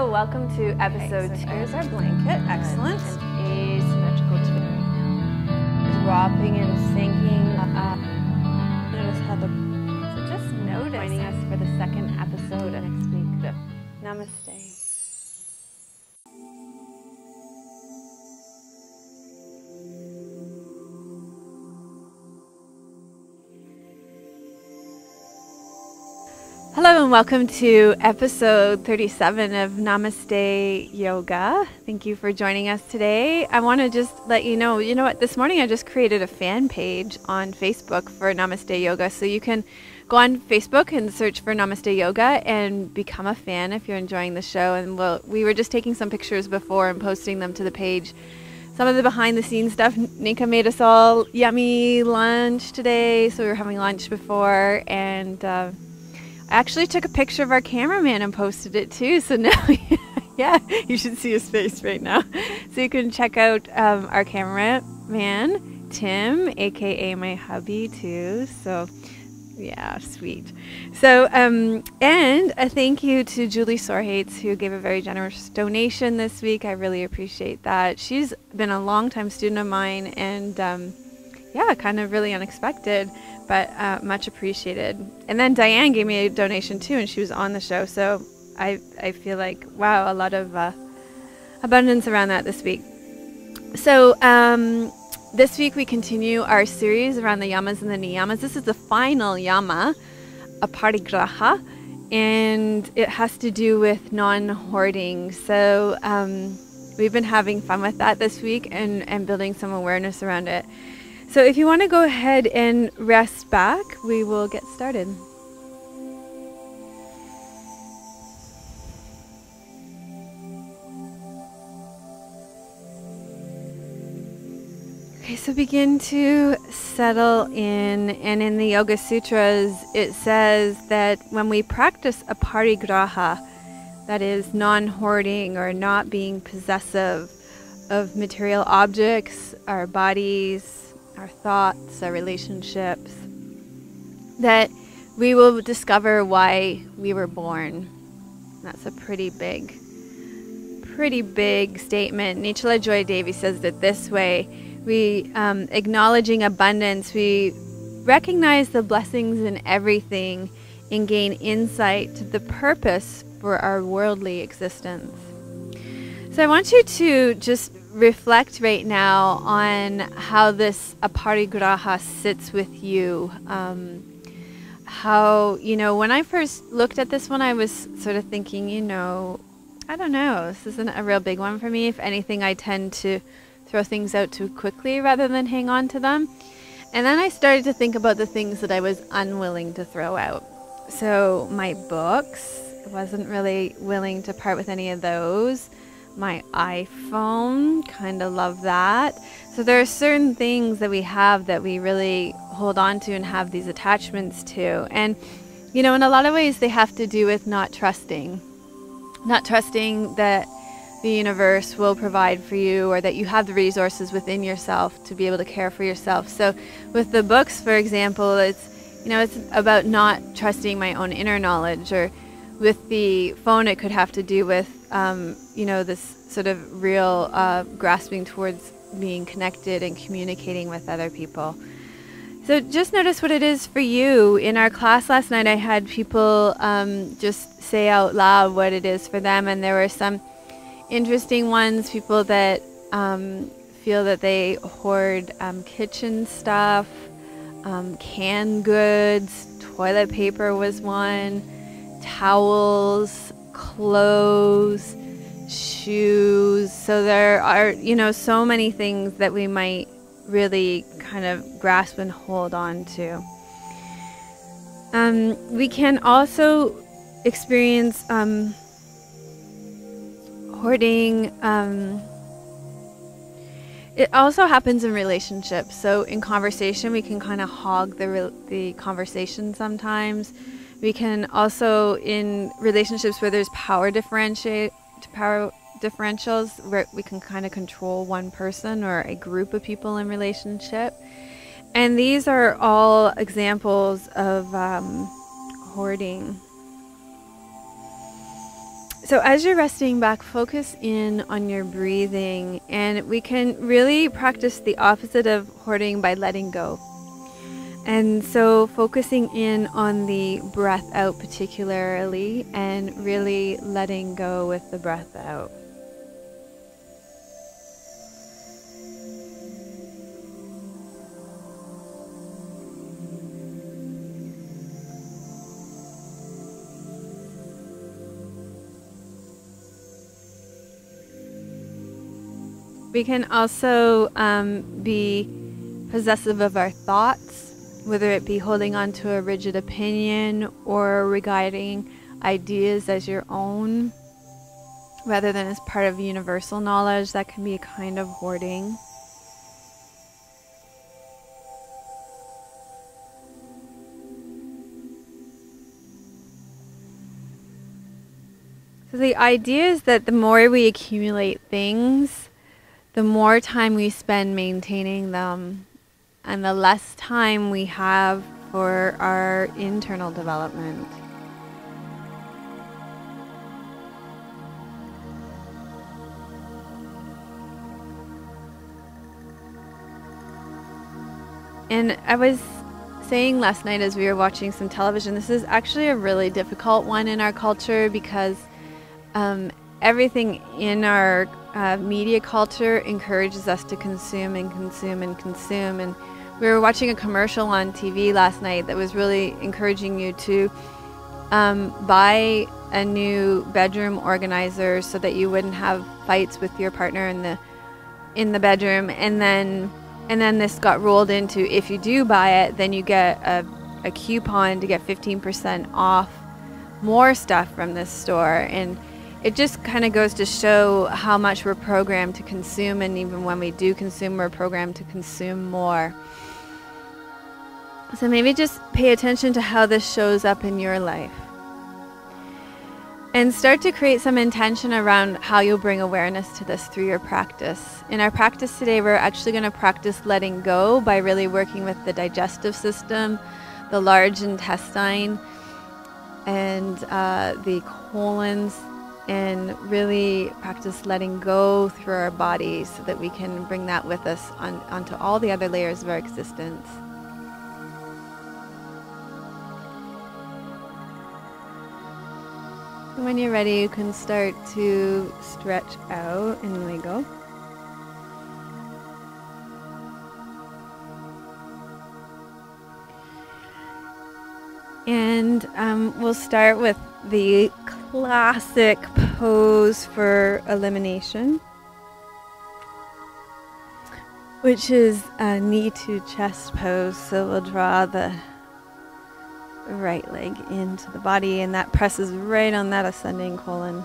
Hello, welcome to episode 2. There's our blanket, excellent. An asymmetrical twist. Dropping and sinking up. Notice how so just notice. Joining us for the second episode of next week. Namaste. Hello and welcome to episode 37 of Namaste Yoga. Thank you for joining us today. I want to just let you know what, this morning I just created a fan page on Facebook for Namaste Yoga. So you can go on Facebook and search for Namaste Yoga and become a fan if you're enjoying the show. And we were just taking some pictures before and posting them to the page. Some of the behind the scenes stuff, Nika made us all yummy lunch today. So we were having lunch before, and I actually took a picture of our cameraman and posted it too. So now, yeah, you should see his face right now. So you can check out our cameraman, Tim, aka my hubby too. So yeah, sweet. So, and a thank you to Julie Sorhates, who gave a very generous donation this week. I really appreciate that. She's been a long-time student of mine, and yeah, kind of really unexpected, but much appreciated. And then Diane gave me a donation too, and she was on the show. So I feel like, wow, a lot of abundance around that this week. So this week we continue our series around the Yamas and the Niyamas. This is the final Yama, Aparigraha, and it has to do with non-hoarding. So we've been having fun with that this week and building some awareness around it. So if you want to go ahead and rest back, we will get started. Okay, so begin to settle in. And in the Yoga Sutras, it says that when we practice Aparigraha, that is non-hoarding or not being possessive of material objects, our bodies, our thoughts, our relationships, that we will discover why we were born. That's a pretty big statement. Nichola Joy Devi says it this way: we, acknowledging abundance, we recognize the blessings in everything and gain insight to the purpose for our worldly existence. So I want you to just reflect right now on how this Aparigraha sits with you. How, when I first looked at this one, I was sort of thinking, I don't know, this isn't a real big one for me. If anything, I tend to throw things out too quickly rather than hang on to them. And then I started to think about the things that I was unwilling to throw out. So my books, I wasn't really willing to part with any of those. My iPhone, kind of love that. So there are certain things that we have that we really hold on to and have these attachments to. And, in a lot of ways they have to do with not trusting that the universe will provide for you, or that you have the resources within yourself to be able to care for yourself. So with the books, for example, it's about not trusting my own inner knowledge. Or with the phone, it could have to do with, this sort of real grasping towards being connected and communicating with other people. So just notice what it is for you. In our class last night, I had people just say out loud what it is for them, and there were some interesting ones. People that feel that they hoard kitchen stuff, canned goods, toilet paper was one, towels, clothes, shoes. So there are, so many things that we might really kind of grasp and hold on to. We can also experience hoarding. It also happens in relationships. So in conversation, we can kind of hog the conversation sometimes. We can also, in relationships where there's power differentials, where we can kind of control one person or a group of people in relationship. And these are all examples of hoarding. So as you're resting back, focus in on your breathing, and we can really practice the opposite of hoarding by letting go. And so focusing in on the breath out particularly, and really letting go with the breath out. We can also be possessive of our thoughts, whether it be holding on to a rigid opinion or regarding ideas as your own, rather than as part of universal knowledge. That can be a kind of hoarding. So the idea is that the more we accumulate things, the more time we spend maintaining them, and the less time we have for our internal development. And I was saying last night as we were watching some television, this is actually a really difficult one in our culture, because everything in our media culture encourages us to consume and consume and consume. And we were watching a commercial on TV last night that was really encouraging you to buy a new bedroom organizer so that you wouldn't have fights with your partner in the bedroom. And then this got rolled into, if you do buy it, then you get a coupon to get 15% off more stuff from this store. And it just kind of goes to show how much we're programmed to consume, and even when we do consume, we're programmed to consume more. So maybe just pay attention to how this shows up in your life. And start to create some intention around how you'll bring awareness to this through your practice. In our practice today, we're actually going to practice letting go by really working with the digestive system, the large intestine, and the colons, and really practice letting go through our bodies so that we can bring that with us onto all the other layers of our existence. When you're ready, you can start to stretch out and wiggle. And we'll start with the classic pose for elimination, which is a knee to chest pose. So we'll draw the right leg into the body, and that presses right on that ascending colon.